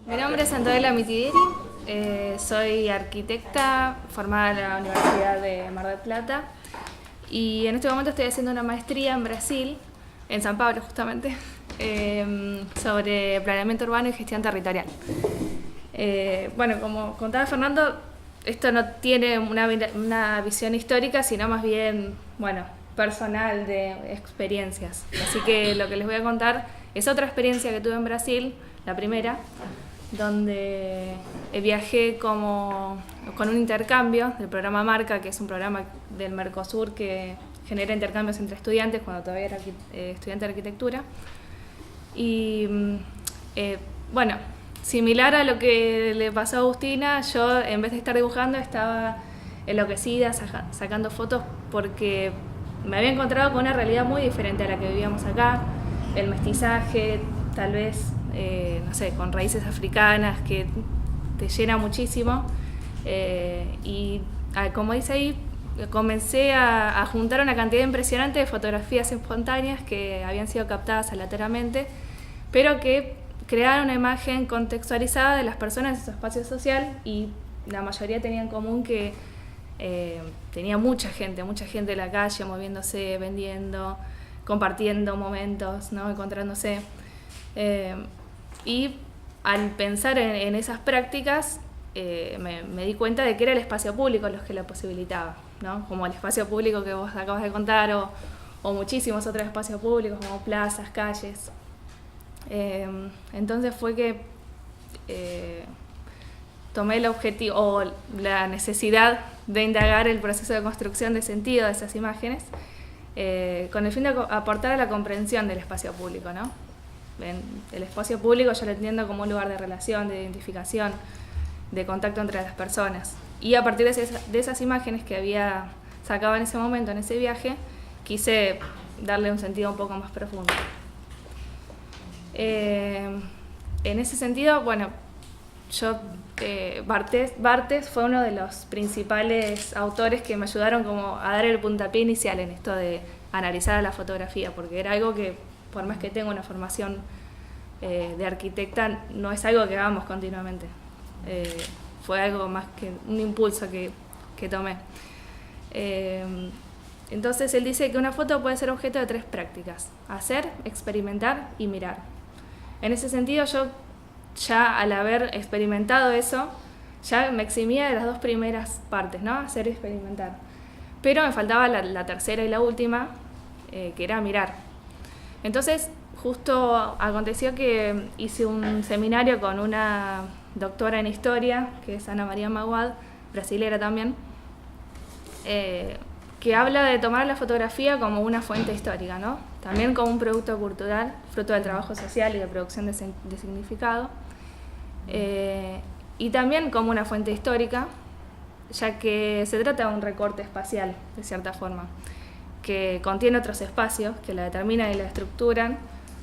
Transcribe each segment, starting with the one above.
Mi nombre es Antonella Mitidieri, soy arquitecta formada en la Universidad de Mar del Plata y en este momento estoy haciendo una maestría en Brasil, en San Pablo justamente, sobre planeamiento urbano y gestión territorial. Bueno, como contaba Fernando, esto no tiene una visión histórica, sino más bien, bueno, personal de experiencias. Así que lo que les voy a contar es otra experiencia que tuve en Brasil, la primera, donde viajé con un intercambio del programa Marca, que es un programa del Mercosur que genera intercambios entre estudiantes cuando todavía era estudiante de arquitectura. Y bueno, similar a lo que le pasó a Agustina, yo en vez de estar dibujando estaba enloquecida sacando fotos porque me había encontrado con una realidad muy diferente a la que vivíamos acá, el mestizaje, tal vez, no sé, con raíces africanas que te llena muchísimo. Y como dice ahí, comencé a juntar una cantidad impresionante de fotografías espontáneas que habían sido captadas aleatoriamente, pero que creaban una imagen contextualizada de las personas en su espacio social, y la mayoría tenía en común que tenía mucha gente en la calle moviéndose, vendiendo, compartiendo momentos, ¿no? Encontrándose. Y al pensar en esas prácticas, me di cuenta de que era el espacio público los que lo posibilitaba, ¿no? Como el espacio público que vos acabas de contar, o muchísimos otros espacios públicos como plazas, calles. Entonces fue que tomé el objetivo o la necesidad de indagar el proceso de construcción de sentido de esas imágenes, con el fin de aportar a la comprensión del espacio público, ¿no? El espacio público yo lo entiendo como un lugar de relación, de identificación, de contacto entre las personas. Y a partir de esas imágenes que había sacado en ese momento, en ese viaje, quise darle un sentido un poco más profundo. En ese sentido, bueno, Barthes fue uno de los principales autores que me ayudaron como a dar el puntapié inicial en esto de analizar a la fotografía, porque era algo que, por más que tenga una formación de arquitecta, no es algo que hagamos continuamente. Fue algo más que un impulso que tomé. Entonces él dice que una foto puede ser objeto de 3 prácticas: hacer, experimentar y mirar. En ese sentido, yo ya al haber experimentado eso, ya me eximía de las 2 primeras partes, ¿no? Hacer y experimentar. Pero me faltaba la tercera y la última, que era mirar. Entonces, justo aconteció que hice un seminario con una doctora en historia, que es Ana María Maguad, brasilera también, que habla de tomar la fotografía como una fuente histórica, ¿no? También como un producto cultural, fruto del trabajo social y de producción de significado, y también como una fuente histórica, ya que se trata de un recorte espacial, de cierta forma, que contiene otros espacios que la determinan y la estructuran,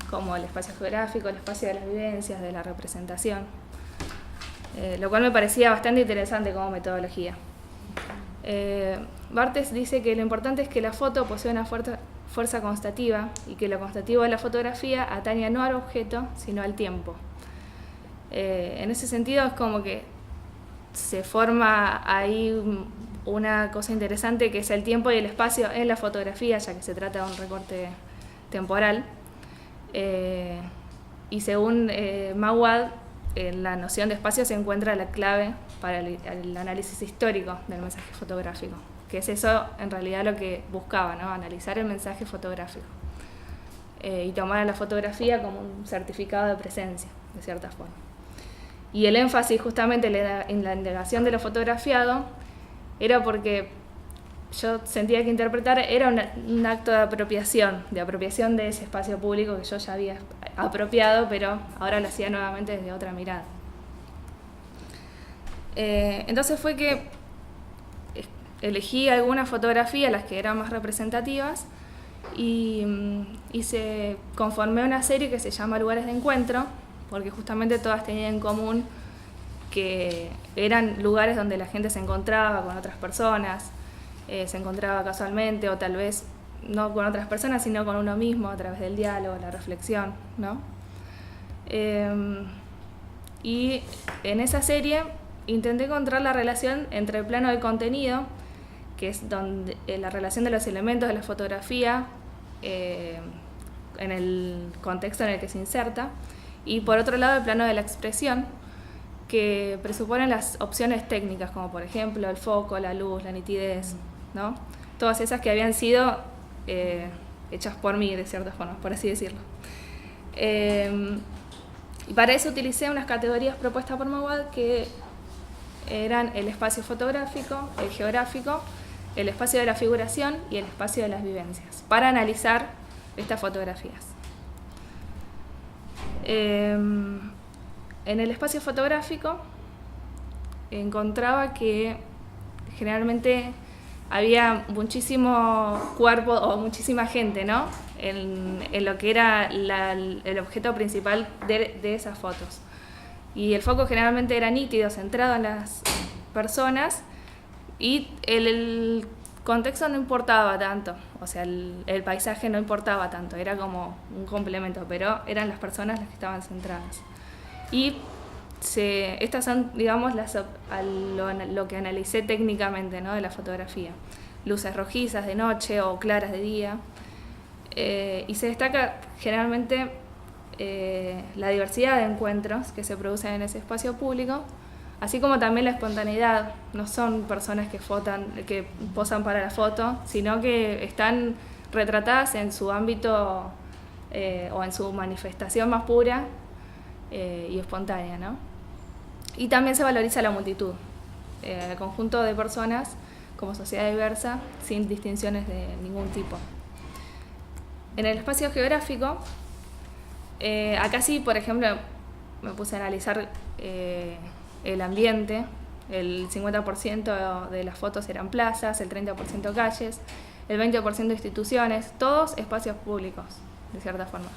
como el espacio geográfico, el espacio de las vivencias, de la representación, lo cual me parecía bastante interesante como metodología. Barthes dice que lo importante es que la foto posee una fuerza constativa, y que lo constativo de la fotografía atañe no al objeto, sino al tiempo. En ese sentido es como que se forma ahí una cosa interesante, que es el tiempo y el espacio en la fotografía, ya que se trata de un recorte temporal. Y según Maguad, en la noción de espacio se encuentra la clave para el análisis histórico del mensaje fotográfico, que es eso en realidad lo que buscaba, ¿no? Analizar el mensaje fotográfico y tomar a la fotografía como un certificado de presencia, de cierta forma. Y el énfasis justamente en la indagación de lo fotografiado era porque yo sentía que interpretar era un acto de apropiación de ese espacio público que yo ya había apropiado, pero ahora lo hacía nuevamente desde otra mirada. Entonces fue que elegí algunas fotografías, las que eran más representativas, y se conformé una serie que se llama Lugares de Encuentro, porque justamente todas tenían en común que eran lugares donde la gente se encontraba con otras personas, se encontraba casualmente, o tal vez no con otras personas, sino con uno mismo a través del diálogo, la reflexión, ¿no? y en esa serie intenté encontrar la relación entre el plano del contenido, que es donde la relación de los elementos de la fotografía en el contexto en el que se inserta, y por otro lado el plano de la expresión, que presupone las opciones técnicas, como por ejemplo el foco, la luz, la nitidez, ¿no? Todas esas que habían sido hechas por mí, de cierta forma, por así decirlo. Y para eso utilicé unas categorías propuestas por Maguad, que eran el espacio fotográfico, el geográfico, el espacio de la figuración y el espacio de las vivencias, para analizar estas fotografías. En el espacio fotográfico encontraba que generalmente había muchísimo cuerpo o muchísima gente, ¿no? En lo que era el objeto principal de esas fotos. Y el foco generalmente era nítido, centrado en las personas, y el contexto no importaba tanto, o sea, el paisaje no importaba tanto, era como un complemento, pero eran las personas las que estaban centradas. Y estas son, digamos, lo que analicé técnicamente, ¿no?, de la fotografía. Luces rojizas de noche o claras de día. Y se destaca generalmente la diversidad de encuentros que se producen en ese espacio público, así como también la espontaneidad. No son personas que posan para la foto, sino que están retratadas en su ámbito o en su manifestación más pura y espontánea, ¿no? Y también se valoriza la multitud, el conjunto de personas como sociedad diversa, sin distinciones de ningún tipo. En el espacio geográfico, acá sí, por ejemplo, me puse a analizar el ambiente. El 50% de las fotos eran plazas, el 30% calles, el 20% instituciones, todos espacios públicos, de cierta forma.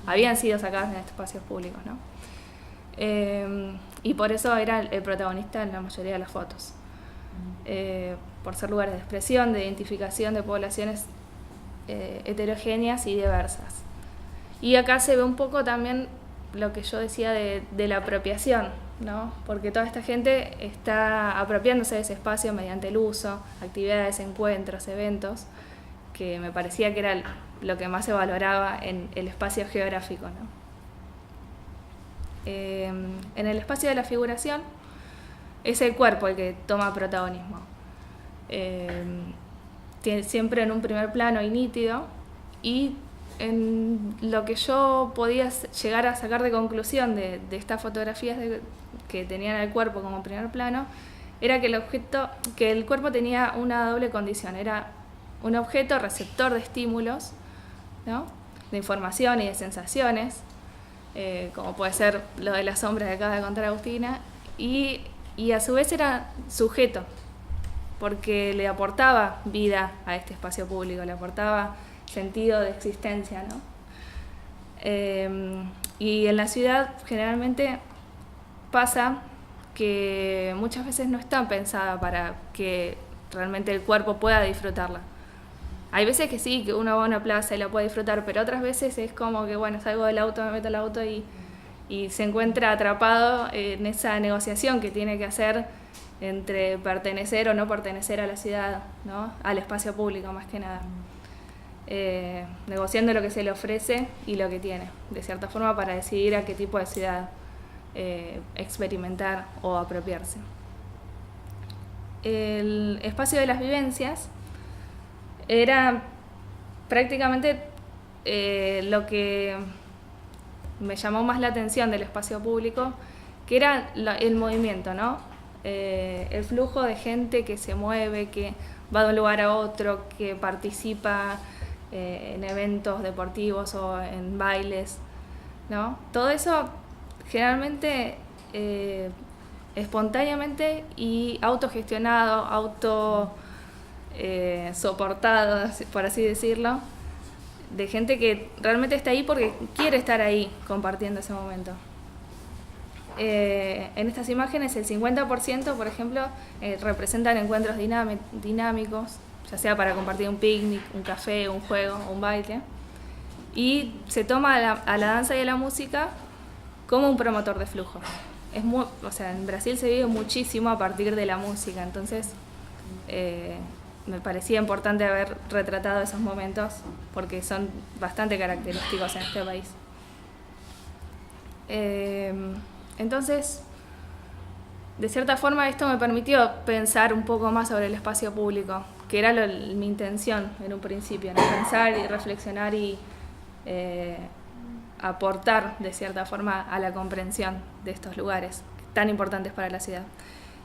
Habían sido sacadas en espacios públicos, ¿no? Y por eso era el protagonista en la mayoría de las fotos. Por ser lugares de expresión, de identificación de poblaciones heterogéneas y diversas. Y acá se ve un poco también lo que yo decía de la apropiación, ¿no? Porque toda esta gente está apropiándose de ese espacio mediante el uso, actividades, encuentros, eventos, que me parecía que era lo que más se valoraba en el espacio geográfico, ¿no? En el espacio de la figuración es el cuerpo el que toma protagonismo. Siempre en un primer plano y nítido, y en lo que yo podía llegar a sacar de conclusión de estas fotografías que tenían el cuerpo como primer plano, era que el cuerpo tenía una doble condición. Era un objeto receptor de estímulos, ¿no?, de información y de sensaciones, como puede ser lo de las sombras que acaba de contar Agustina, y a su vez era sujeto, porque le aportaba vida a este espacio público, le aportaba sentido de existencia, ¿no? Y en la ciudad generalmente pasa que muchas veces no está pensada para que realmente el cuerpo pueda disfrutarla. Hay veces que sí, que uno va a una plaza y la puede disfrutar, pero otras veces es como que, bueno, salgo del auto, me meto al auto y se encuentra atrapado en esa negociación que tiene que hacer entre pertenecer o no pertenecer a la ciudad, ¿no?, al espacio público más que nada. Negociando lo que se le ofrece y lo que tiene, de cierta forma, para decidir a qué tipo de ciudad experimentar o apropiarse. El espacio de las vivencias era prácticamente lo que me llamó más la atención del espacio público, que era el movimiento, ¿no? El flujo de gente que se mueve, que va de un lugar a otro, que participa en eventos deportivos o en bailes, ¿no? Todo eso generalmente espontáneamente y autogestionado, soportado, por así decirlo, de gente que realmente está ahí porque quiere estar ahí compartiendo ese momento. En estas imágenes el 50%, por ejemplo, representan encuentros dinámicos, ya sea para compartir un picnic, un café, un juego, un baile, y se toma a la danza y a la música como un promotor de flujo. O sea, en Brasil se vive muchísimo a partir de la música, entonces me parecía importante haber retratado esos momentos porque son bastante característicos en este país. Entonces, de cierta forma esto me permitió pensar un poco más sobre el espacio público, que era mi intención en un principio, ¿no? Pensar y reflexionar y aportar de cierta forma a la comprensión de estos lugares tan importantes para la ciudad.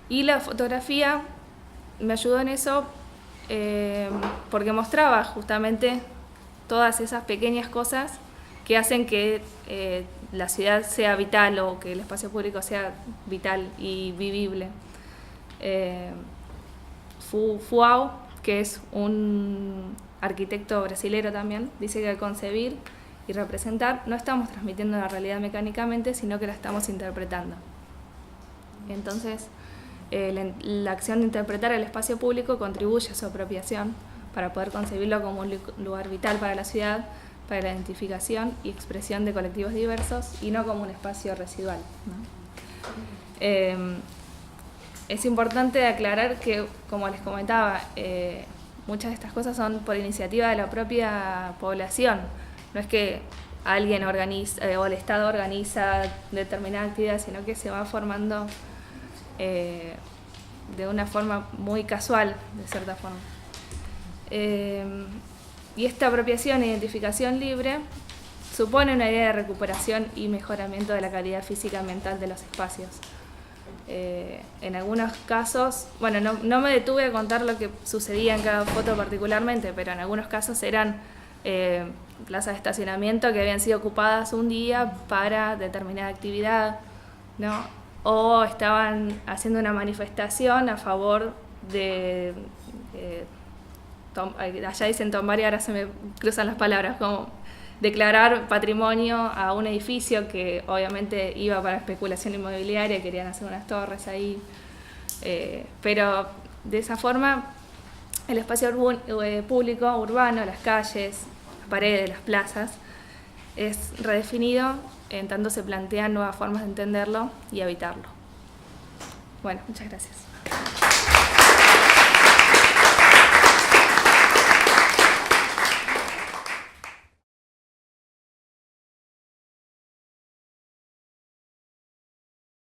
Y la fotografía me ayudó en eso porque mostraba justamente todas esas pequeñas cosas que hacen que la ciudad sea vital o que el espacio público sea vital y vivible. Fuao, que es un arquitecto brasilero también, dice que al concebir y representar no estamos transmitiendo la realidad mecánicamente, sino que la estamos interpretando. Entonces, la acción de interpretar el espacio público contribuye a su apropiación para poder concebirlo como un lugar vital para la ciudad, para la identificación y expresión de colectivos diversos y no como un espacio residual, ¿no? Es importante aclarar que, como les comentaba, muchas de estas cosas son por iniciativa de la propia población. No es que alguien organiza o el Estado organiza determinada actividad, sino que se va formando de una forma muy casual, de cierta forma. Y esta apropiación e identificación libre supone una idea de recuperación y mejoramiento de la calidad física y mental de los espacios. En algunos casos, bueno, no me detuve a contar lo que sucedía en cada foto particularmente, pero en algunos casos eran plazas de estacionamiento que habían sido ocupadas un día para determinada actividad, ¿no? O estaban haciendo una manifestación a favor de allá dicen tomar y ahora se me cruzan las palabras, como declarar patrimonio a un edificio que obviamente iba para especulación inmobiliaria, querían hacer unas torres ahí, pero de esa forma el espacio público, urbano, las calles, las paredes, las plazas, es redefinido en tanto se plantean nuevas formas de entenderlo y habitarlo. Bueno, muchas gracias.